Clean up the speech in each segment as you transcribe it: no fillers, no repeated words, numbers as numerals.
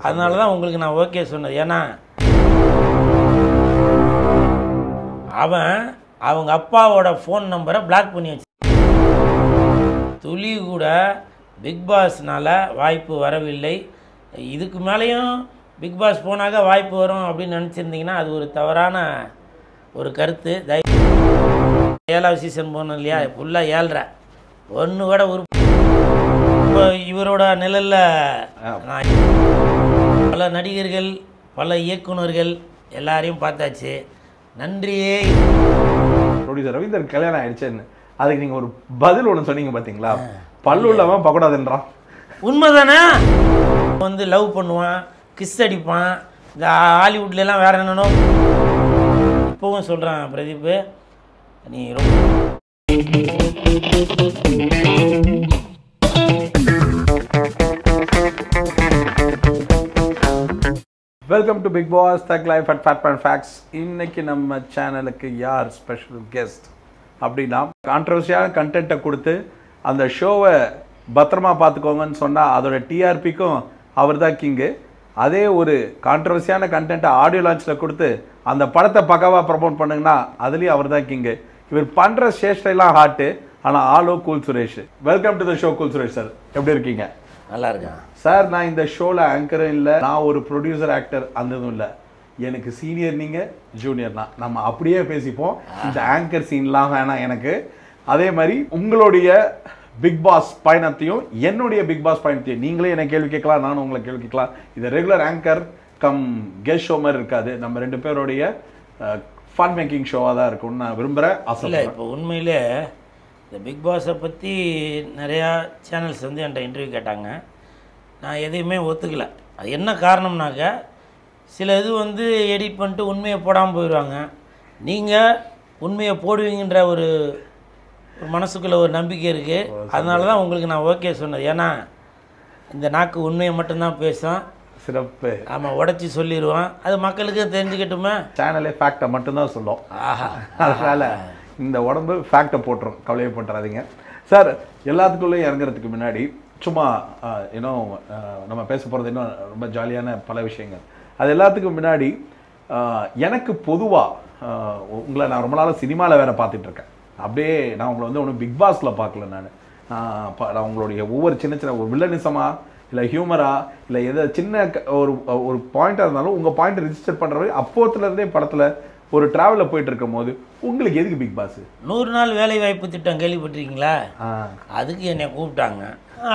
அதனால தான் உங்களுக்கு நான் ஓகே சொன்னது. ஏன்னா அவன் அவங்க அப்பாவோட ஃபோன் நம்பரை பிளாக் பண்ணி வச்சு துளி கூட பிக் பாஸ்னால் வாய்ப்பு வரவில்லை. இதுக்கு மேலேயும் பிக் பாஸ் போனாக்க வாய்ப்பு வரும் அப்படின்னு நினச்சிருந்தீங்கன்னா அது ஒரு தவறான ஒரு கருத்து. 7வது சீசன் போகணும் இல்லையா, ஃபுல்லாக 7.5 ஒன்று கூட இப்போ இவரோட நிழலில் நான் பல நடிகர்கள் பல இயக்குநர்கள் எல்லாரையும் பார்த்தாச்சு. நன்றியே. ப்ரொடியூசர் ரவீந்தர் கல்யாணம் ஆயிடுச்சேன்னு அதுக்கு நீங்கள் ஒரு பதில் ஒன்று சொன்னீங்க பார்த்தீங்களா, பல்லு உள்ளவன் பக்கக்கூடாதுன்றான். உண்மைதானே? வந்து லவ் பண்ணுவான், கிஸ் அடிப்பான், இந்த ஹாலிவுட்லாம் வேற என்னன்னோ. இப்போவும் சொல்கிறான் பிரதீப், நீ welcome to Bigg Boss thug life at fad and facts. இன்னைக்கு நம்ம சேனலுக்கு யார் ஸ்பெஷல் கெஸ்ட் அப்படின்னா, கான்ட்ரவர்சியான கண்டென்ட்டை கொடுத்து அந்த ஷோவை பத்திரமா பார்த்துக்கோங்கன்னு சொன்னால் அதோட டிஆர்பிக்கும் அவர் தான் கிங்கு. அதே ஒரு கான்ட்ரவர்சியான கண்டென்ட்டை ஆடியோ லான்ச்சில் கொடுத்து அந்த படத்தை பக்காவாக ப்ரமோட் பண்ணுங்கன்னா அதுலேயும் அவர் தான் கிங்கு. இவர் பண்ணுற சேஷ்டையெல்லாம் ஹாட்டு, ஆனால் hello cool Suresh. Welcome to the show cool Suresh sir, எப்படி இருக்கீங்க? நல்லா இருக்கேன் சார். நான் இந்த ஷோவில் ஆங்கரும் இல்லை, நான் ஒரு ப்ரொடியூசர் ஆக்டர் அந்த இதுவும் இல்லை. எனக்கு சீனியர் நீங்கள், ஜூனியர்னா நம்ம அப்படியே பேசிப்போம். இந்த ஆங்கர் சீன்லாம் வேணாம் எனக்கு. அதே மாதிரி உங்களுடைய பிக் பாஸ் பயணத்தையும் என்னுடைய பிக் பாஸ் பயணத்தையும் நீங்களே என்ன கேள்வி கேட்கலாம், நானும் உங்களை கேள்வி கேட்கலாம். இது regular anchor cum guest show மாதிரி இருக்காது, நம்ம ரெண்டு பேருடைய ஃபன் மேக்கிங் ஷோவாக தான் இருக்கும்னு நான் விரும்புகிறேன். இல்லை, இப்போ உண்மையிலே இந்த பிக் பாஸை பற்றி நிறையா சேனல்ஸ் வந்து என்கிட்ட இன்டர்வியூ கேட்டாங்க. நான் எதையுமே ஒத்துக்கலை. அது என்ன காரணம்னாக்க, சில இது வந்து எடிட் பண்ணிட்டு உண்மையை போடாமல் போயிடுவாங்க. நீங்கள் உண்மையை போடுவீங்கன்ற ஒரு மனசுக்குள்ளே ஒரு நம்பிக்கை இருக்குது. அதனால தான் உங்களுக்கு நான் ஓகே சொன்னது. ஏன்னா இந்த நாக்கு உண்மையை மட்டும்தான் பேசும். சிறப்பு. ஆமாம், உடச்சி சொல்லிடுவான், அது மக்களுக்கு தெரிஞ்சுக்கிட்டுமே. சேனலே ஃபேக்டை மட்டும்தான் சொல்லும். அதனால் இந்த உடம்பு ஃபேக்டை போட்டுரும், கவலையை போட்டுறாதீங்க சார். எல்லாத்துக்குள்ளேயும் இறங்குறதுக்கு முன்னாடி சும்மா இன்னும் நம்ம பேச போகிறது இன்னும் ரொம்ப ஜாலியான பல விஷயங்கள். அது எல்லாத்துக்கும் முன்னாடி எனக்கு பொதுவாக உங்களை நான் ரொம்ப நாளாக சினிமாவில் வேறு பார்த்துட்ருக்கேன். அப்படியே நான் உங்களை வந்து ஒன்றும் பிக் பாஸில் பார்க்கல. நான் உங்களுடைய ஒவ்வொரு சின்ன சின்ன ஒரு வில்லனிசமா இல்லை ஹியூமரா இல்லை எதை சின்ன ஒரு பாயிண்டாக இருந்தாலும் உங்கள் பாயிண்ட் ரிஜிஸ்டர் பண்ணுற மாதிரி அப்போத்துலேருந்தே படத்தில் ஒரு ட்ராவலில் போயிட்டு இருக்கும் போது உங்களுக்கு எதுக்கு பிக் பாஸ்? 100 நாள் வேலை வாய்ப்பு திட்டம் கேள்விப்பட்டிருக்கீங்களா? அதுக்கு என்னை கூப்பிட்டாங்க,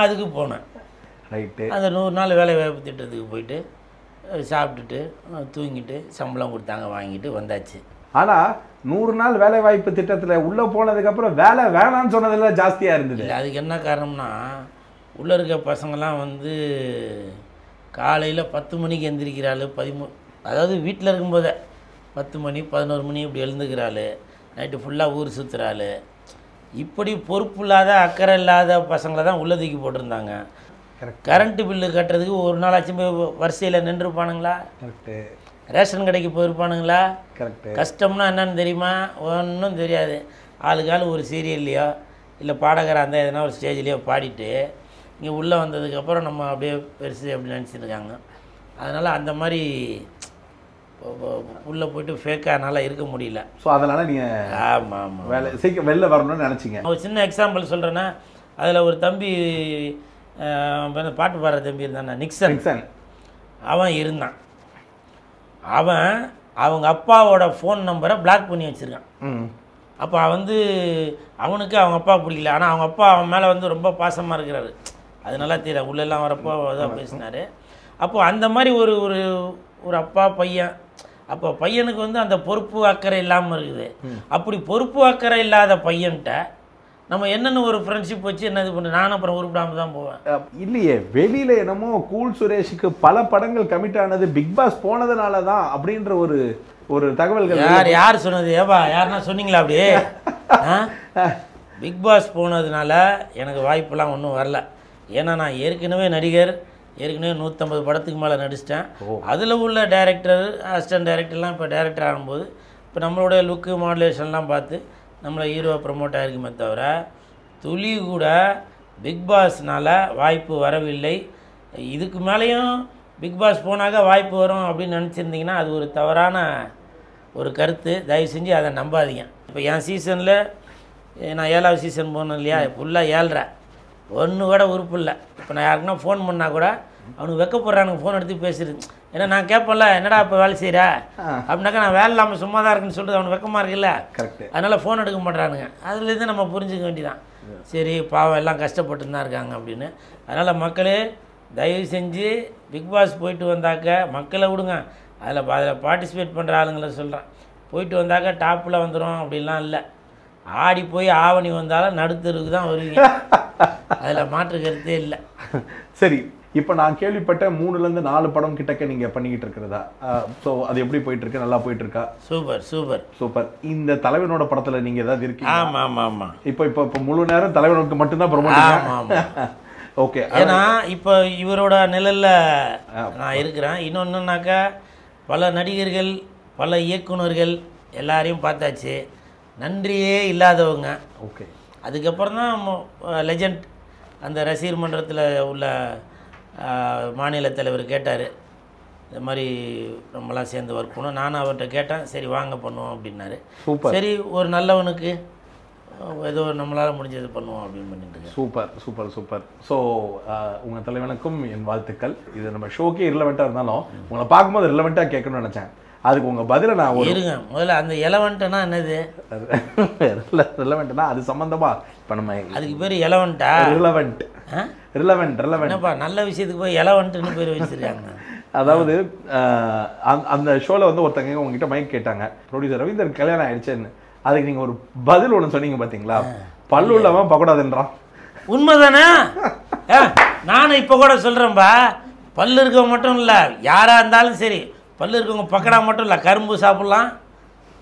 அதுக்கு போனேன். ரைட்டு. அந்த 100 நாள் வேலை வாய்ப்பு திட்டத்துக்கு போயிட்டு சாப்பிட்டுட்டு தூங்கிட்டு சம்பளம் கொடுத்தாங்க, வாங்கிட்டு வந்தாச்சு. ஆனால் 100 நாள் வேலை வாய்ப்பு திட்டத்தில் உள்ளே போனதுக்கப்புறம் வேலை வேணான்னு சொன்னதெல்லாம் ஜாஸ்தியாக இருந்தது. இல்லை, அதுக்கு என்ன காரணம்னா, உள்ளே இருக்க பசங்கள்லாம் வந்து காலையில் 10 மணிக்கு எந்திரிக்கிறாள், அதாவது வீட்டில் இருக்கும்போதே 10 மணி 11 மணி இப்படி எழுந்துக்கிறாள், நைட்டு ஃபுல்லாக ஊர் சுற்றுறாள். இப்படி பொறுப்பு இல்லாத அக்கறை இல்லாத பசங்களை தான் உள்ள தூக்கி போட்டிருந்தாங்க. கரண்ட்டு பில்லு கட்டுறதுக்கு ஒரு நாளாச்சும் போய் வரிசையில் நின்றுருப்பானுங்களா? கரெக்டு. ரேஷன் கடைக்கு போயிருப்பானுங்களா? கரெக்டு. கஷ்டம்னா என்னன்னு தெரியுமா? ஒன்றும் தெரியாது. ஆளுக்காள் ஒரு சீரியல்லையோ இல்லை பாடகராக இருந்தால் எதனா ஒரு ஸ்டேஜ்லேயோ பாடிட்டு இங்கே உள்ளே வந்ததுக்கப்புறம் நம்ம அப்படியே பெருசு அப்படி நினச்சிருக்காங்க. அதனால் அந்த மாதிரி உள்ளே போய்ட்டு ஃபேக்கானால இருக்க முடியல. ஸோ அதனால் நீங்கள் ஆமாம் ஆமாம் வேலை சீக்கிரம் வெளில வரணும்னு நினச்சிங்க. ஒரு சின்ன எக்ஸாம்பிள் சொல்கிறேன்னா, அதில் ஒரு தம்பி பாட்டு பாடுற தம்பி இருந்தானே, நிக்சன். அவன் இருந்தான். அவன் அவங்க அப்பாவோட ஃபோன் நம்பரை பிளாக் பண்ணி வச்சுருக்கான். அப்போ வந்து அவனுக்கு அவங்க அப்பா பிடிக்கல, ஆனால் அவங்க அப்பா அவன் மேலே வந்து ரொம்ப பாசமாக இருக்கிறாரு. அது நல்லா தெரியல, உள்ளெல்லாம் வரப்போ தான் பேசினார். அப்போது அந்த மாதிரி ஒரு ஒரு ஒரு அப்பா பையன், அப்போ பையனுக்கு வந்து அந்த பொறுப்பு அக்கறை இல்லாமல் இருக்குது. அப்படி பொறுப்பு அக்கறை இல்லாத பையன்கிட்ட நம்ம என்னென்ன ஒரு ஃப்ரெண்ட்ஷிப் வச்சு என்ன இது பண்ண, நானும் அப்புறம் உருப்பிடாமல் தான் போவேன். இல்லையே, வெளியில் என்னமோ கூல் சுரேஷுக்கு பல படங்கள் கமிட் ஆனது பிக் பாஸ் போனதுனால தான் அப்படின்ற ஒரு ஒரு தகவல்கள். யார் சொன்னது? ஏவா யாருன்னா சொன்னீங்களா அப்படி? பிக் பாஸ் போனதுனால எனக்கு வாய்ப்பெல்லாம் ஒன்றும் வரல. ஏன்னா நான் ஏற்கனவே நடிகர், ஏற்கனவே 150 படத்துக்கு மேலே நடிச்சிட்டேன். அதில் உள்ள டைரக்டர், அசிஸ்டன்ட் டைரக்டர்லாம் இப்போ டைரக்டர் ஆகும்போது இப்போ நம்மளுடைய லுக்கு மாடுலேஷன்லாம் பார்த்து நம்மளை ஹீரோவை ப்ரமோட் ஆகிருக்குமே தவிர துளி கூட பிக் பாஸ்னால் வாய்ப்பு வரவில்லை. இதுக்கு மேலேயும் பிக் பாஸ் போனாக்க வாய்ப்பு வரும் அப்படின்னு நினச்சிருந்தீங்கன்னா அது ஒரு தவறான ஒரு கருத்து. தயவு செஞ்சு அதை நம்பாதீங்க. இப்போ என் சீசனில் நான் 7வது சீசன் போனேன் இல்லையா, ஃபுல்லாக 7.5 ஒன்று கூட உறுப்பு இல்லை. இப்போ நான் யாருக்குன்னா ஃபோன் பண்ணால் கூட அவனுக்கு வெக்கப்படுறானுங்க ஃபோன் எடுத்து பேசுறது. ஏன்னா நான் கேட்பேன்ல, என்னடா இப்போ வேலை செய்கிற அப்படின்னாக்கா நான் வேலை இல்லாமல் சும்மா தான் இருக்குன்னு சொல்லிட்டு அவனுக்கு வெக்கமாக இருக்குல்ல, அதனால் ஃபோன் எடுக்க மாட்டானுங்க. அதுலேருந்து நம்ம புரிஞ்சுக்க வேண்டியதான், சரி பாவம் எல்லாம் கஷ்டப்பட்டு தான் இருக்காங்க அப்படின்னு. அதனால் மக்களே தயவு செஞ்சு பிக் பாஸ் போயிட்டு வந்தாக்க மக்களை விடுங்க, அதில் பார்ட்டிசிபேட் பண்ணுற ஆளுங்களை சொல்கிறேன். போயிட்டு வந்தாக்க டாப்பில் வந்துடும் அப்படின்லாம் இல்லை. ஆடி போய் ஆவணி வந்தாலும் நடுத்தருக்கு தான் வருவீங்க, அதில் மாற்று கருத்தே இல்லை. சரி, இப்போ நான் கேள்விப்பட்ட 3லேருந்து 4 படம் கிட்டக்க நீங்கள் பண்ணிக்கிட்டு இருக்கிறதா? ஸோ அது எப்படி போயிட்டு இருக்கு? நல்லா போயிட்டு இருக்கா? Super super super. இந்த தலைவனோட படத்தில் நீங்கள் ஏதாவது இருக்கீங்க? ஆமாம் ஆமாம் ஆமாம். இப்போ முழு நேரம் தலைவனுக்கு மட்டும்தான் ப்ரொமோட். ஆமாம் ஓகே. ஏன்னா இப்போ இவரோட நிழலில் நான் இருக்கிறேன். இன்னொன்றுனாக்கா பல நடிகர்கள் பல இயக்குனர்கள் எல்லாரையும் பார்த்தாச்சு, நன்றியே இல்லாதவங்க. ஓகே. அதுக்கப்புறம் தான் லெஜண்ட் அந்த ரசிகர் மன்றத்தில் உள்ள மாநில தலைவர் கேட்டார், இந்த மாதிரி நம்மளாம் சேர்ந்து ஒர்க் பண்ணோம். நானும் அவர்கிட்ட கேட்டேன், சரி வாங்க பண்ணுவோம் அப்படின்னாரு. சரி ஒரு நல்லவனுக்கு ஏதோ நம்மளால் முடிஞ்சது பண்ணுவோம் அப்படின்னு பண்ணிட்டு. Super super super. ஸோ உங்கள் தலைவனுக்கும் என் வாழ்த்துக்கள். இது நம்ம ஷோக்கே ரிலவெண்ட்டாக இருந்தாலும் உங்களை பார்க்கும்போது ரிலவெண்ட்டாக கேட்கணும்னு நினச்சேன். அதுக்கு உங்கள் பதிலை நான் இருங்க முதல்ல. அந்த எலவெண்ட்னா என்னது? ரிலவெண்ட்னா அது சம்மந்தமா இப்போ நம்ம அதுக்கு பேர் எலவெண்ட்டா? Relevant relevant relevant. என்னப்பா நல்ல விஷயத்துக்கு போய் எலவெண்ட்னு பேர் வச்சிருக்காங்க. அதாவது அந்த ஷோவில் வந்து ஒருத்தங்க உங்ககிட்ட மைக் கேட்டாங்க, ப்ரொடியூசர் ரவீந்தர் கல்யாணம் ஆயிடுச்சேன்னு. அதுக்கு நீங்கள் ஒரு பதில் ஒன்று சொன்னீங்க பார்த்தீங்களா, பல்லு உள்ளவன் பக்கோடாதுன்றான். உண்மைதானே? நானும் இப்போ கூட சொல்கிறேன்பா, பல்லு இருக்கவங்க மட்டும் இல்லை, யாராக இருந்தாலும் சரி, பல்லு இருக்கவங்க பக்கடா மட்டும் இல்லை, கரும்பு சாப்பிட்லாம்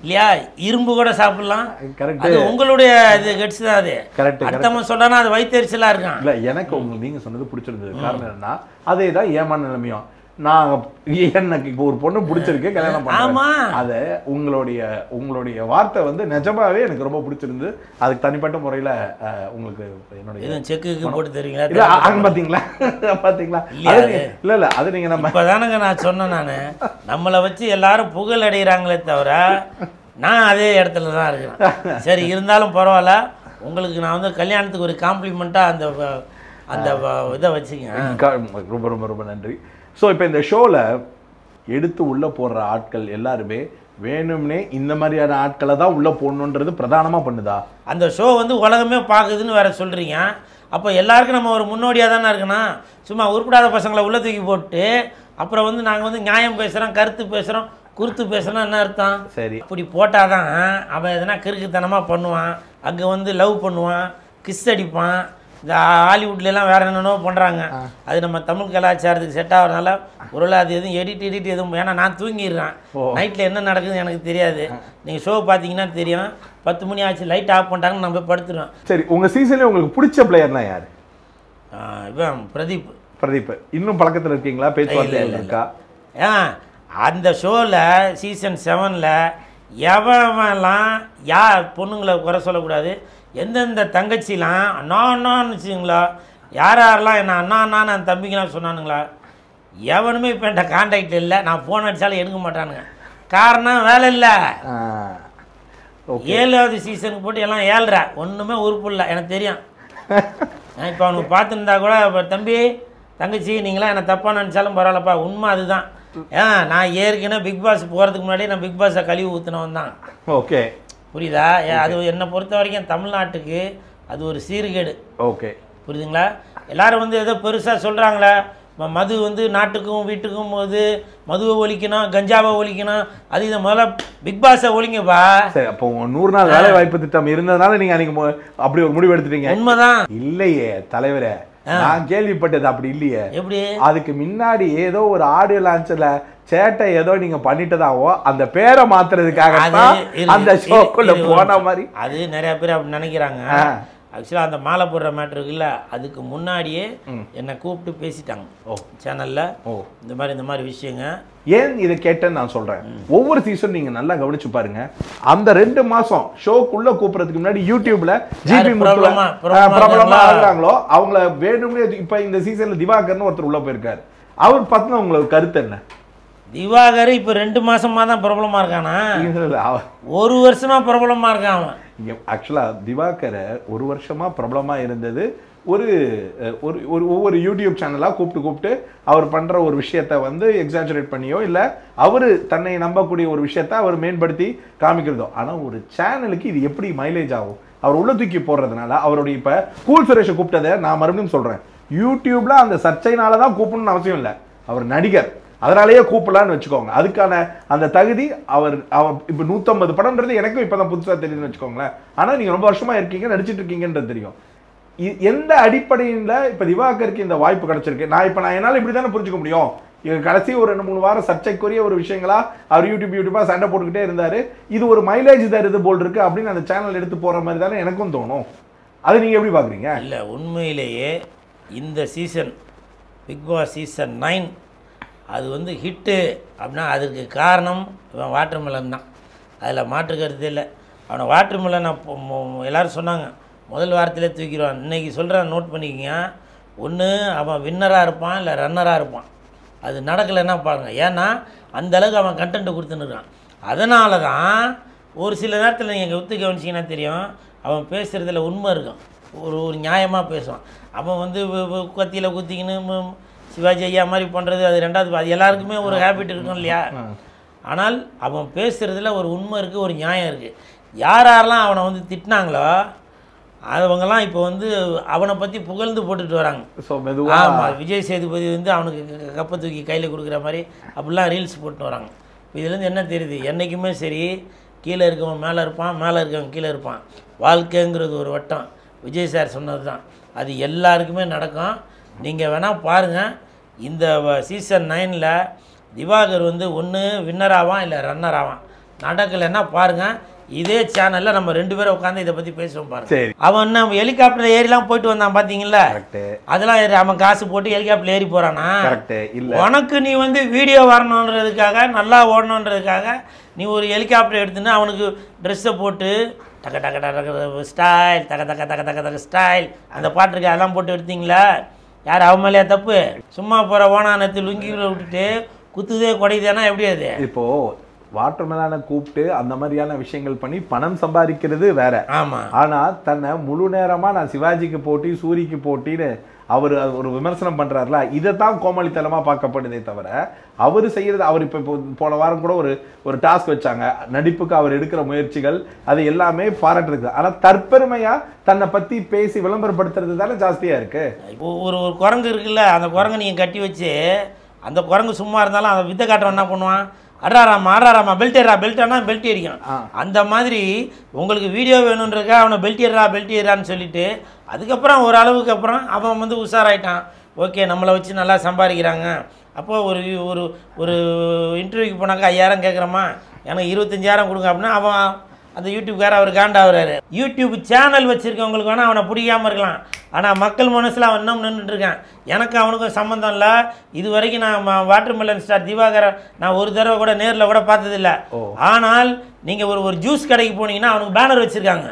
இல்லையா, இரும்பு கூட சாப்பிட்லாம். கரெக்ட். அது உங்களுடைய இது கட்சி தான். அது கரெக்ட். அடுத்தவங்க சொன்னா அது வயிற்றுச்சலாக இருக்கான். இல்லை, எனக்கு உங்களுக்கு நீங்கள் சொன்னது பிடிச்சிருந்தது. காரணம் என்னன்னா அதே தான் ஏமான நிலைமையும். நான் எனக்கு இப்போ ஒரு பொண்ணு பிடிச்சிருக்கு, கல்யாணம் பண்ணுறேன். அதை உங்களுடைய வார்த்தை வந்து நிஜமாவே எனக்கு ரொம்ப பிடிச்சிருந்து. அதுக்கு தனிப்பட்ட முறையில் உங்களுக்கு என்னுடைய செக்கு போட்டு தருவீங்களா? பார்த்தீங்களா பார்த்தீங்களா? இல்லை அது நீங்கள் நம்ம இப்போ தானங்க நான் சொன்னேன், நான் நம்மளை வச்சு எல்லாரும் புகழ் அடைகிறாங்களே தவிர நான் அதே இடத்துல தான் இருக்கிறேன். சரி இருந்தாலும் பரவாயில்ல, உங்களுக்கு நான் வந்து கல்யாணத்துக்கு ஒரு காம்ப்ளிமெண்ட்டாக அந்த இதை வச்சுக்கங்க. ரொம்ப ரொம்ப ரொம்ப நன்றி. ஸோ இப்போ இந்த ஷோவில் எடுத்து உள்ளே போடுற ஆட்கள் எல்லாருமே வேணும்னே இந்த மாதிரியான ஆட்களை தான் உள்ளே போடணுன்றது பிரதானமாக பண்ணுதா? அந்த ஷோ வந்து உலகமே பார்க்குதுன்னு வேற சொல்கிறீங்க. அப்போ எல்லாருக்கும் நம்ம ஒரு முன்னோடியாக தானே இருக்கணும். சும்மா உருப்படாத பசங்களை உள்ள தூக்கி போட்டு அப்புறம் வந்து நாங்கள் வந்து நியாயம் பேசுகிறோம், கருத்து பேசுகிறோம், குறுத்து பேசுகிறோம், என்ன அர்த்தம்? சரி, இப்படி போட்டால் தான் அவன் எதனா கிறுக்குத்தனமாக பண்ணுவான், அங்கே வந்து லவ் பண்ணுவான், கிஸ் அடிப்பான். இந்த ஹாலிவுட்லாம் வேறு என்னென்னோ பண்ணுறாங்க. அது நம்ம தமிழ் கலாச்சாரத்துக்கு செட் ஆகிறதுனால ஒருவேளை அது எதுவும் எடிட் எதுவும், ஏன்னா நான் தூங்கிடுறேன், நைட்டில் என்ன நடக்குதுன்னு எனக்கு தெரியாது. நீங்கள் ஷோ பார்த்தீங்கன்னா தெரியும், 10 மணி ஆச்சு லைட் ஆஃப் பண்ணிட்டாங்கன்னு நம்ம படுத்துருவேன். சரி, உங்கள் சீசன்லேயே உங்களுக்கு பிடிச்ச பிளேயர்னா யார்? இவன் பிரதீப். பிரதீப் இன்னும் பழக்கத்தில் இருக்கீங்களா? பேச்சுவார்த்தை இருக்கா? அந்த ஷோவில் சீசன் 7ல் எவன்லாம் யார் பொண்ணுங்களை குறை சொல்லக்கூடாது, எந்தெந்த தங்கச்சிலாம் அண்ணா அண்ணான்னு வச்சுங்களா, யாரெல்லாம் என்ன அண்ணா அண்ணான்னு அந்த தம்பிங்களாம் சொன்னானுங்களா, எவனுமே இப்போ என்கிட்ட கான்டாக்ட் இல்லை. நான் ஃபோன் அடித்தாலும் எடுக்க மாட்டானுங்க. காரணம் வேலை இல்லை. 7வது சீசனுக்கு போட்டு எல்லாம் 7.5 ஒன்றுமே உறுப்பு இல்லை, எனக்கு தெரியும். நான் இப்போ அவனுக்கு பார்த்துருந்தா கூட, இப்போ தம்பி தங்கச்சி நீங்களாம் என்னை தப்பாக நினச்சாலும் பரவாயில்லப்பா, உண்மை அதுதான். நான் ஏற்கனவே பிக் பாஸ் போகிறதுக்கு முன்னாடி நான் பிக் பாஸை கழுவி ஊற்றினவன் தான். ஓகே, புரியுதா? அது என்னை பொறுத்த வரைக்கும் தமிழ்நாட்டுக்கு அது ஒரு சீர்கேடு. ஓகே, புரியுதுங்களா? எல்லாரும் வந்து ஏதோ பெருசாக சொல்கிறாங்களே, மது வந்து நாட்டுக்கும் வீட்டுக்கும் போது மதுவை ஒழிக்கணும், கஞ்சாவை ஒழிக்கணும், அது இதை முதல்ல பிக் பாஸை ஒழிங்கப்பா. சரி, அப்போ 100 நாள் வேலை வாய்ப்பு திட்டம் இருந்ததுனால நீங்கள் அன்றைக்கி அப்படி ஒரு முடிவு எடுத்துட்டீங்க? உண்மைதான். இல்லையே தலைவரே, நான் கேள்விப்பட்டது அப்படி இல்லையே. எப்படி? அதுக்கு முன்னாடி ஏதோ ஒரு ஆடியோ லான்ச்ல சேட்டை ஏதோ நீங்க பண்ணிட்டதாவோ அந்த பேரை மாத்துறதுக்காக அந்த ஷோக்குள்ள போன மாதிரி. அது நிறைய பேர் அப்படி நினைக்கிறாங்க. ஆக்சுவலாக அந்த மாலை போடுற மேட்ரு இருக்குல்ல, அதுக்கு முன்னாடியே என்னை கூப்பிட்டு பேசிட்டாங்க சேனல்ல, இந்த மாதிரி விஷயங்க. ஏன் இதை கேட்டேன்னு நான் சொல்றேன். ஒவ்வொரு சீசன் நீங்க நல்லா கவனிச்சு பாருங்க, அந்த 2 மாசம் ஷோக்குள்ள கூப்பிடுறதுக்கு முன்னாடி யூடியூப்ல ஜிபி பிரபலமா ஆகுறாங்களோ அவங்கள வேணும்னே. இப்ப இந்த சீசன்ல திவாகர்னு ஒருத்தர் உள்ள போயிருக்காரு, அவர் பத்தின உங்களுக்கு கருத்து என்ன? திவாகர் இப்போ 2 மாசமா தான் பிரபலமா இருக்கானா? ஒரு வருஷமா பிரபலமா இருக்கான் அவன். ஆக்சுவலா திவாகரை 1 வருஷமா பிரபலமா இருந்தது ஒரு ஒவ்வொரு யூடியூப் சேனலா கூப்பிட்டு அவர் பண்ற ஒரு விஷயத்த வந்து எக்ஸாஜரேட் பண்ணியோ இல்ல அவரு தன்னை நம்பக்கூடிய ஒரு விஷயத்த அவர் மேம்படுத்தி காமிக்கிறதோ. ஆனா ஒரு சேனலுக்கு இது எப்படி மைலேஜ் ஆகும்? அவர் உள்ள தூக்கி போடுறதுனால அவருடைய இப்ப கூல் சுரேஷை கூப்பிட்டதை நான் மறுபடியும் சொல்றேன், யூடியூப்ல அந்த சர்ச்சைனாலதான் கூப்பிடணும்னு அவசியம் இல்லை. அவர் நடிகர், அதனாலேயே கூப்பிடலான்னு வச்சுக்கோங்க. அதுக்கான அந்த தகுதி அவர் இப்ப 150 படம்ன்றது எனக்கும் இப்பதான் புதுசா தெரியுதுன்னு வச்சுக்கோங்களேன். ஆனா நீங்க ரொம்ப வருஷமா இருக்கீங்க, நடிச்சிட்டு இருக்கீங்கன்றது தெரியும். எந்த அடிப்படையில இப்ப திவாகருக்கு இந்த வாய்ப்பு கிடைச்சிருக்கு? நான் என்னால இப்படித்தானே புரிஞ்சுக்க முடியும். கடைசி ஒரு 2-3 வாரம் சர்ச்சைக்குரிய ஒரு விஷயங்களா அவர் யூடியூபா சண்டை போட்டுக்கிட்டே இருந்தாரு. இது ஒரு மைலேஜ் தருது போல் இருக்கு அப்படின்னு அந்த சேனல் எடுத்து போற மாதிரி தானே எனக்கும் தோணும். அது நீங்க எப்படி பாக்குறீங்க? இல்ல, உண்மையிலேயே இந்த சீசன் பிக் பாஸ் சீசன் 9 அது வந்து ஹிட்டு அப்படின்னா அதுக்கு காரணம் இவன் வாட்டர்மெலன் தான். அதில் மாற்று கருத்து இல்லை. அவனை வாட்டர்மெலன் எல்லோரும் சொன்னாங்க முதல் வாரத்திலே தூக்கிடுவான். இன்றைக்கி சொல்கிறேன், நோட் பண்ணிக்கிங்க. ஒன்று அவன் வின்னராக இருப்பான், இல்லை ரன்னராக இருப்பான். அது நடக்கலைன்னா பாருங்கள். ஏன்னா அந்தளவுக்கு அவன் கண்டென்ட் கொடுத்துன்னுருக்கான். அதனால தான் ஒரு சில நேரத்தில் நீங்கள் ஒத்து கவனிச்சிங்கன்னா தெரியும், அவன் பேசுகிறதுல உண்மை இருக்கும். ஒரு நியாயமாக பேசுவான். அவன் வந்து கத்தியில் குத்திக்கின்னு சிவாஜி ஐயா மாதிரி பண்ணுறது அது ரெண்டாவது. அது எல்லாருக்குமே ஒரு ஹேபிட் இருக்கும் இல்லையா? ஆனால் அவன் பேசுகிறதுல ஒரு உண்மை இருக்குது, ஒரு நியாயம் இருக்குது. யாரெல்லாம் அவனை வந்து திட்டினாங்களோ அவங்கெல்லாம் இப்போ வந்து அவனை பற்றி புகழ்ந்து போட்டுட்டு வராங்க. ஆமாம், விஜய் சேதுபதி வந்து அவனுக்கு கப்பை தூக்கி கையில் கொடுக்குற மாதிரி அப்படிலாம் ரீல்ஸ் போட்டு வராங்க. இப்போ இதுலேருந்து என்ன தெரியுது? என்றைக்குமே சரி, கீழே இருக்கவன் மேலே இருப்பான், மேலே இருக்கவன் கீழே இருப்பான். வாழ்க்கைங்கிறது ஒரு வட்டம். விஜய் சார் சொன்னது தான், அது எல்லாருக்குமே நடக்கும். நீங்கள் வேணால் பாருங்கள், இந்த சீசன் 9ல் திவாகர் வந்து ஒன்று வின்னர் ஆவான், இல்லை ரன்னர் ஆவான். நடக்கலைன்னா பாருங்கள், இதே சேனலில் நம்ம 2 பேரும் உட்காந்து இதை பற்றி பேசுவோம் பாருங்க. அவன் என்ன ஹெலிகாப்டர் ஏறிலாம் போயிட்டு வந்தான் பார்த்தீங்களா? அதெல்லாம் அவன் காசு போட்டு ஹெலிகாப்டர் ஏறி போகிறானா? உனக்கு நீ வந்து வீடியோ வரணுன்றதுக்காக, நல்லா ஓடணுன்றதுக்காக நீ ஒரு ஹெலிகாப்டர் எடுத்துன்னு அவனுக்கு ட்ரெஸ்ஸை போட்டு டக்க டக்க டக்க ஸ்டைல், தக்க தக்க தக்க தக்க தக்க ஸ்டைல், அந்த பாட்டுருக்கு அதெல்லாம் போட்டு எடுத்தீங்களா? யார் அவன் மேலேயா தப்பு? சும்மா போகிற ஓனானத்தில் லுங்கிகளை விட்டுட்டு குத்துதே குடையுதேனா எப்படி? அது இப்போது வாட்டர்மெலானை கூப்பிட்டு அந்த மாதிரியான விஷயங்கள் பண்ணி பணம் சம்பாதிக்கிறது வேற. ஆமா. ஆனா தன்னை முழு நேரமா நான் சிவாஜிக்கு போட்டி, சூரிக்கு போட்டின்னு அவர் ஒரு விமர்சனம் பண்றாருல, இதைத்தான் கோமாளித்தனமா பார்க்கப்படுதே தவிர அவர் செய்யறது. அவர் இப்போ போன வாரம் கூட ஒரு டாஸ்க் வச்சாங்க, நடிப்புக்கு அவர் எடுக்கிற முயற்சிகள் அது எல்லாமே பாராட்டுறது. ஆனா தற்பெருமையா தன்னை பத்தி பேசி விளம்பரப்படுத்துறது தானே ஜாஸ்தியா இருக்கு. இப்போ ஒரு குரங்கு இருக்குல்ல, அந்த குரங்கு நீங்க கட்டி வச்சு அந்த குரங்கு சும்மா இருந்தாலும் அந்த வித்தை காட்டுறவன் என்ன பண்ணுவான்? அடாராமா பெல்ட்டேனா பெல்ட் ஏறிக்கும். அந்த மாதிரி உங்களுக்கு வீடியோ வேணுன்றக்கா அவனை பெல்ட் ஏறான்னு சொல்லிட்டு அதுக்கப்புறம் ஒரு அளவுக்கு அப்புறம் அவன் வந்து உஷாராயிட்டான். ஓகே, நம்மளை வச்சு நல்லா சம்பாதிக்கிறாங்க. அப்போது ஒரு ஒரு இன்டர்வியூக்கு போனாக்கா 5000 கேட்குறோமா, எனக்கு 25,000 கொடுங்க அப்படின்னா அவன் அந்த யூடியூப்கார அவர் காண்டாகிறாரு. யூடியூப் சேனல் வச்சுருக்கவங்களுக்கு வேணால் அவனை பிடிக்காமல் இருக்கலாம். ஆனால் மக்கள் மனசில் அவன் இன்னும் நின்றுட்டுருக்கான். எனக்கு அவனுக்கும் சம்மந்தம் இல்லை. இது வரைக்கும் நான் வாட்டர்மெலன் ஸ்டார் திவாகரை நான் ஒரு தடவை கூட நேரில் கூட பார்த்ததில்லை. ஆனால் நீங்கள் ஒரு ஜூஸ் கடைக்கு போனீங்கன்னா அவனுக்கு பேனர் வச்சுருக்காங்க.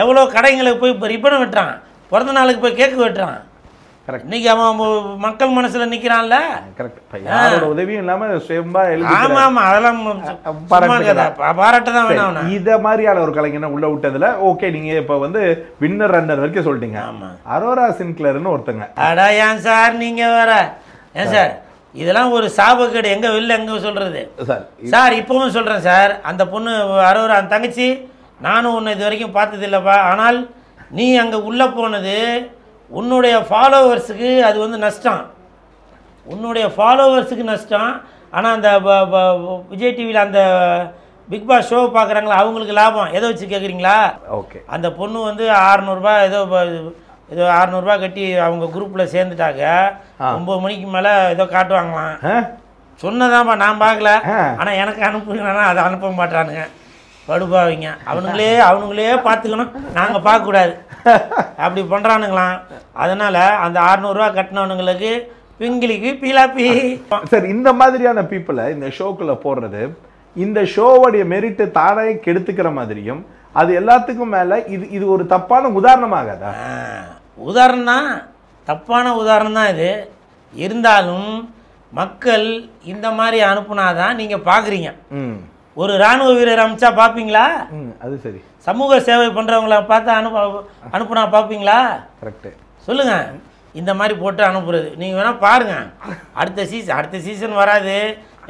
எவ்வளோ கடைங்களுக்கு போய் இப்போ ரிப்பன் வெட்டுறான், பிறந்த நாளுக்கு போய் கேக்கு வெட்டுறான். இன்னைக்கு அவன் மக்கள் மனசுல நிக்கிறான்ல. யாரோட உதவியும் இல்லாம சுயமா எழுதி. ஆமா, அதெல்லாம் பாராட்டதான் வேணும். இத மாதிரியான ஒரு கலைஞனை உள்ள விட்டதுல ஓகே, நீங்க இப்ப வந்து வின்னர் ரன்னர் வரைக்கும் சொல்லிட்டீங்க. அரோரா சின்க்ளர்னு ஒருத்தங்க. அடா ஏன் சார் நீங்க வேற? ஏன் சார் இதெல்லாம் ஒரு சாபக்கேடு. எங்க வெளில எங்க சொல்றது சார்? இப்பவும் சொல்றேன் சார், அந்த பொண்ணு அரோரா அந்த தங்கச்சி, நானும் உன்னை இது வரைக்கும் பார்த்தது இல்லப்பா. ஆனால் நீ அங்க உள்ள போனது உன்னுடைய ஃபாலோவர்ஸுக்கு அது வந்து நஷ்டம், உன்னுடைய ஃபாலோவர்ஸுக்கு நஷ்டம். ஆனால் அந்த விஜய் டிவியில் அந்த பிக் பாஸ் ஷோ பார்க்குறாங்களா அவங்களுக்கு லாபம். எதை வச்சு கேட்குறீங்களா? ஓகே, அந்த பொண்ணு வந்து 600 ரூபாய் ஏதோ 600 ரூபாய் கட்டி அவங்க குரூப்பில் சேர்ந்துட்டாங்க. 9 மணிக்கு மேலே ஏதோ காட்டுவாங்களாம். சொன்னதான்ப்பா, நான் பார்க்கல. ஆனால் எனக்கு அனுப்புங்கன்னா அதை அனுப்ப மாட்டானுங்க, படுபாவிங்க. அவனுங்களே பார்த்துக்கணும், நாங்கள் பார்க்கக்கூடாது. அப்படி பண்ணுறானுங்களாம். அதனால் அந்த 600 ரூபா கட்டினவனுங்களுக்கு பிங்கிலிக்கு பீலாப்பி. சார், இந்த மாதிரியான பீப்புளை இந்த ஷோக்குள்ளே போடுறது இந்த ஷோவுடைய மெரிட்டு தானே கெடுத்துக்கிற மாதிரியும், அது எல்லாத்துக்கும் மேலே இது ஒரு தப்பான உதாரணமாகாதா? உதாரணம் தான், தப்பான உதாரணம் தான் இது. இருந்தாலும் மக்கள் இந்த மாதிரி அனுப்புனாதான் நீங்கள் பார்க்குறீங்க. ம் ஒரு இராணுவ வீரர் அனுப்பிச்சா பார்ப்பீங்களா? அது சரி. சமூக சேவை பண்ணுறவங்கள பார்த்து அனுப்புனா பார்ப்பீங்களா? கரெக்டு. சொல்லுங்கள். இந்த மாதிரி போட்டு அனுப்புறது நீங்கள் வேணால் பாருங்கள். அடுத்த சீசன் வராது.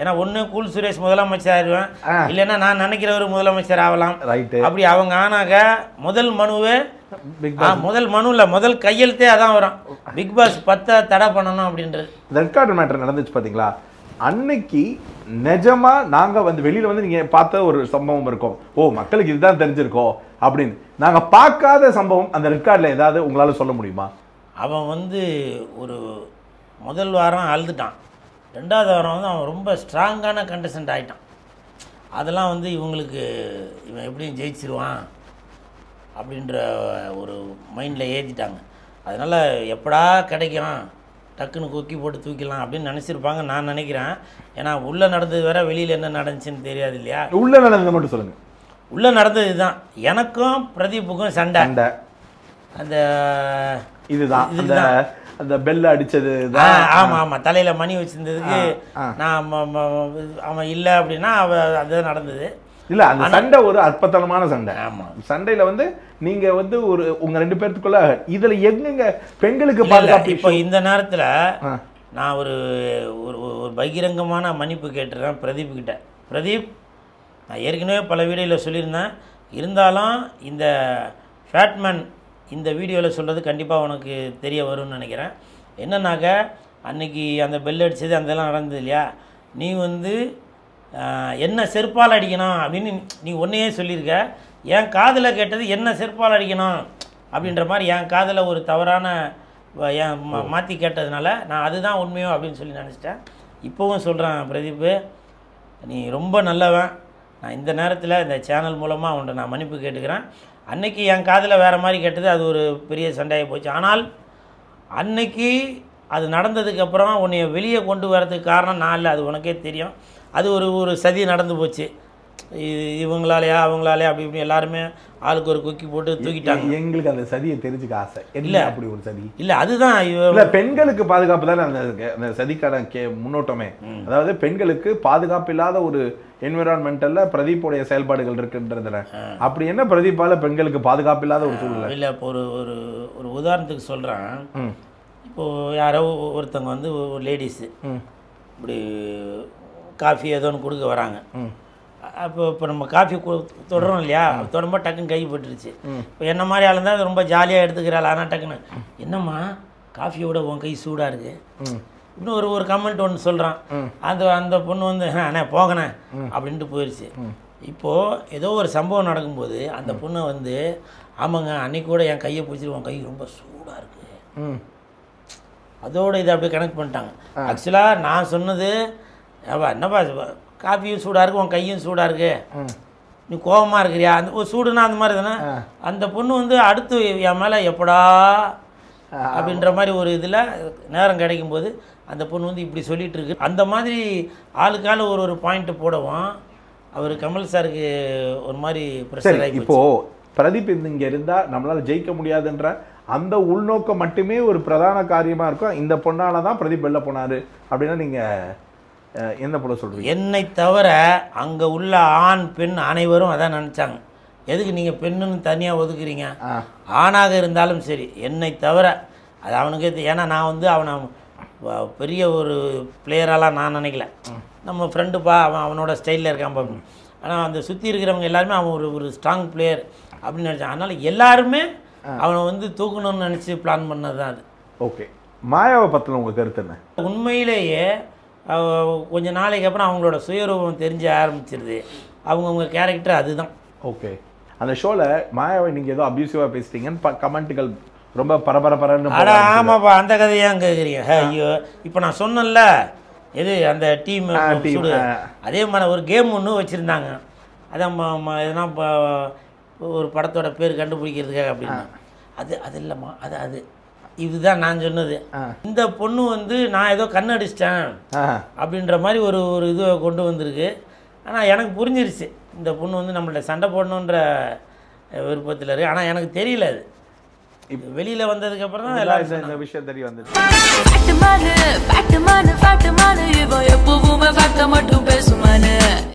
ஏன்னா ஒன்று கூல் சுரேஷ் முதலமைச்சர் ஆயிடுவேன், இல்லைன்னா நான் நினைக்கிறவர் முதலமைச்சர் ஆகலாம். ரைட்டு. அப்படி அவங்க ஆனாக்க முதல் மனுவில் முதல் கையெழுத்தே அதான் வரும், பிக் பாஸ் 10 தடை பண்ணணும் அப்படின்றது. ரெட் கார்டு மேட்டர் நடந்துச்சு பார்த்தீங்களா? அன்னைக்கு நிஜமா நாங்கள் வந்து வெளியில் வந்து நீங்கள் பார்த்த ஒரு சம்பவம் இருக்கும், ஓ மக்களுக்கு இதுதான் தெரிஞ்சிருக்கோம் அப்படின்னு. நாங்கள் பார்க்காத சம்பவம் அந்த ரெட் கார்டில் ஏதாவது உங்களால் சொல்ல முடியுமா? அவன் வந்து ஒரு முதல் வாரம் அழுதுட்டான், 2வது வாரம் வந்து அவன் ரொம்ப ஸ்ட்ராங்கான கண்டஸ்டன்ட் ஆகிட்டான். அதெல்லாம் வந்து இவங்களுக்கு இவன் எப்படியும் ஜெயிச்சிருவான் அப்படின்ற ஒரு மைண்டில் ஏற்றிட்டாங்க. அதனால் எப்படா கிடைக்கும் டக்குன்னு கொக்கி போட்டு தூக்கிடலாம் அப்படின்னு நினச்சிருப்பாங்க நான் நினைக்கிறேன். ஏன்னா உள்ளே நடந்தது வேற, வெளியில் என்ன நடந்துச்சுன்னு தெரியாது இல்லையா? உள்ளே நடந்தது மட்டும் சொல்லுங்கள். உள்ளே நடந்தது தான், எனக்கும் பிரதீப்புக்கும் சண்டை. அந்த இதுதான் அந்த பெல் அடிச்சது. ஆமாம் ஆமாம், தலையில் மணி வச்சிருந்ததுக்கு நான் அவன் இல்லை அப்படின்னா அதுதான் நடந்தது. இல்லை, அந்த சண்டை ஒரு அற்புதமான சண்டை. ஆமாம், சண்டையில் வந்து நீங்கள் வந்து ஒரு உங்கள் 2 பேர்த்துக்குள்ள இதில் எங்கெங்க பெண்களுக்கு பாதுகாப்பு? இப்போ இந்த நேரத்தில் நான் ஒரு பகிரங்கமான மன்னிப்பு கேட்டுறேன் பிரதீப் கிட்ட. பிரதீப், நான் ஏற்கனவே பல வீடியோவில் சொல்லியிருந்தேன், இருந்தாலும் இந்த ஃபேட்மேன் இந்த வீடியோவில் சொல்கிறது கண்டிப்பாக உனக்கு தெரிய வரும்னு நினைக்கிறேன். என்னன்னாக்க அன்றைக்கி அந்த பெல் அடித்தது அதெல்லாம் நடந்தது இல்லையா, நீ வந்து என்ன செருப்பால் அடிக்கணும் அப்படின்னு நீ ஒன்றையே சொல்லியிருக்க. என் காதில் கேட்டது என்ன செருப்பால் அடிக்கணும் அப்படின்ற மாதிரி என் காதில் ஒரு தவறான மாற்றி கேட்டதுனால நான் அதுதான் உண்மையோ அப்படின்னு சொல்லி நினச்சிட்டேன். இப்போவும் சொல்கிறேன் பிரதீப், நீ ரொம்ப நல்லவன். நான் இந்த நேரத்தில் இந்த சேனல் மூலமாக அவன்கிட்ட நான் மன்னிப்பு கேட்டுக்கிறேன். அன்னைக்கு என் காதில் வேறு மாதிரி கேட்டது, அது ஒரு பெரிய சண்டையாக போச்சு. ஆனால் அன்னைக்கு அது நடந்ததுக்கப்புறம் உன்னை வெளியே கொண்டு வரதுக்கு காரணம் நான் இல்லை, அது உனக்கே தெரியும். அது ஒரு சதி நடந்து போச்சு, இவங்களாலையா அவங்களாலையா அப்படி இப்படி எல்லாருமே ஆளுக்கு ஒரு கொக்கி போட்டு தூக்கிட்டாங்க. எங்களுக்கு அந்த சதியை தெரிஞ்சுக்க ஆசை இல்லை. அப்படி ஒரு சதி இல்லை, அதுதான் இல்லை, பெண்களுக்கு பாதுகாப்பு தானே அந்த சதிக்கான முன்னோட்டமே. அதாவது பெண்களுக்கு பாதுகாப்பு இல்லாத ஒரு என்விரான்மெண்டல்ல பிரதீப்புடைய செயல்பாடுகள் இருக்குன்றதுல அப்படி என்ன பிரதீப்பால பெண்களுக்கு பாதுகாப்பு இல்லாத ஒரு சூழ்நிலை இல்லை. இப்போ ஒரு உதாரணத்துக்கு சொல்கிறேன். இப்போது யாரோ ஒருத்தவங்க வந்து ஒரு லேடிஸு இப்படி காஃபி ஏதோ ஒன்று கொடுக்க வராங்க. இப்போ நம்ம காஃபி தொடரும் இல்லையா, தொடரும்போது டக்குன்னு கை போட்டுருச்சு. இப்போ என்ன மாதிரி ஆள் இருந்தால் ரொம்ப ஜாலியாக எடுத்துக்கிறாள். ஆனால் டக்குன்னு என்னம்மா காஃபியோட உன் கை சூடாக இருக்குது இன்னும் ஒரு கமெண்ட் ஒன்று சொல்கிறான். அந்த பொண்ணு வந்து அண்ணே போங்கண்ணே அப்படின்ட்டு போயிடுச்சு. இப்போது ஏதோ ஒரு சம்பவம் நடக்கும்போது அந்த பொண்ணை வந்து ஆமாங்க அன்னைக்கு கூட என் கையை பிடிச்சிட்டு உன் கை ரொம்ப சூடாக இருக்குது, அதோடு இதை அப்படியே கனெக்ட் பண்ணிட்டாங்க. ஆக்சுவலாக நான் சொன்னது என்னப்பா காஃபியும் சூடாக இருக்குது உன் கையும் சூடாக இருக்குது, நீ கோபமாக இருக்கிறியா, அந்த சூடுனா அந்த மாதிரி தானே. அந்த பொண்ணு வந்து அடுத்து என் மேலே எப்படா அப்படின்ற மாதிரி ஒரு இதில் நேரம் கிடைக்கும்போது அந்த பொண்ணு வந்து இப்படி சொல்லிகிட்டு இருக்கு. அந்த மாதிரி ஆளுக்கால ஒரு பாயிண்ட்டு போடவும் அவர் கமல் சாருக்கு ஒரு மாதிரி பிரச்சனை. இப்போது பிரதீப் இங்கே இருந்தால் நம்மளால் ஜெயிக்க முடியாதுன்ற அந்த உள்நோக்கம் மட்டுமே ஒரு பிரதான காரியமாக இருக்கும். இந்த பொண்ணால் தான் பிரதீப் வெளில போனார் அப்படின்னா நீங்கள் என்ன போட சொல்கிறீங்க? என்னை தவிர அங்கே உள்ள ஆண் பெண் அனைவரும் அதான் நினச்சாங்க. எதுக்கு நீங்கள் பெண்ணுன்னு தனியாக ஒதுக்குறீங்க? ஆணாக இருந்தாலும் சரி என்னை தவிர அது அவனுக்கு. ஏன்னா நான் வந்து அவனை பெரிய ஒரு பிளேயராலாம் நான் நினைக்கல, நம்ம ஃப்ரெண்டுப்பா அவனோட ஸ்டைலில் இருக்கான் பாப்பா. ஆனால் அந்த சுற்றி இருக்கிறவங்க எல்லாருமே அவன் ஒரு ஸ்ட்ராங் பிளேயர் அப்படின்னு நினச்சான். அதனால் எல்லாருமே அவனை வந்து தூக்கணும்னு நினச்சி பிளான் பண்ணது தான் அது. ஓகே, மாயாவை பற்றின உங்கள் கருத்து என்ன? உண்மையிலேயே கொஞ்ச நாளைக்கு அப்புறம் அவங்களோட சுயரூபம் தெரிஞ்ச ஆரம்பிச்சிருது, அவங்கவுங்க கேரக்டர் அதுதான். ஓகே, அந்த ஷோவில் மாயாவை நீங்கள் ஏதோ அப்யூசிவாக பேசிட்டீங்கன்னு கமெண்ட்டுகள் ரொம்ப பரபரன்னு. ஆமாப்பா, அந்த கதையாக அங்கே கேட்குறீங்க. ஐயோ, இப்போ நான் சொன்னேன்ல எது அந்த டீம் அதே மாதிரி ஒரு கேம் ஒன்று வச்சுருந்தாங்க. அதான் எதுனா இப்போ ஒரு படத்தோட பேர் கண்டுபிடிக்கிறதுக்காக அப்படின்னா அது இல்லைம்மா, அது இதுதான் நான் சொன்னது. இந்த பொண்ணு வந்து நான் ஏதோ கண்ணடிச்சிட்டேன் அப்படின்ற மாதிரி ஒரு இது கொண்டு வந்திருக்கு. ஆனால் எனக்கு புரிஞ்சிருச்சு இந்த பொண்ணு வந்து நம்மள்ட்ட சண்டை போடணுன்ற விருப்பத்தில் இருக்குது. ஆனால் எனக்கு தெரியல, அது இப்போ வெளியில் வந்ததுக்கப்புறம் தான் எல்லாம் இந்த விஷயம் தெரிய வந்துச்சு.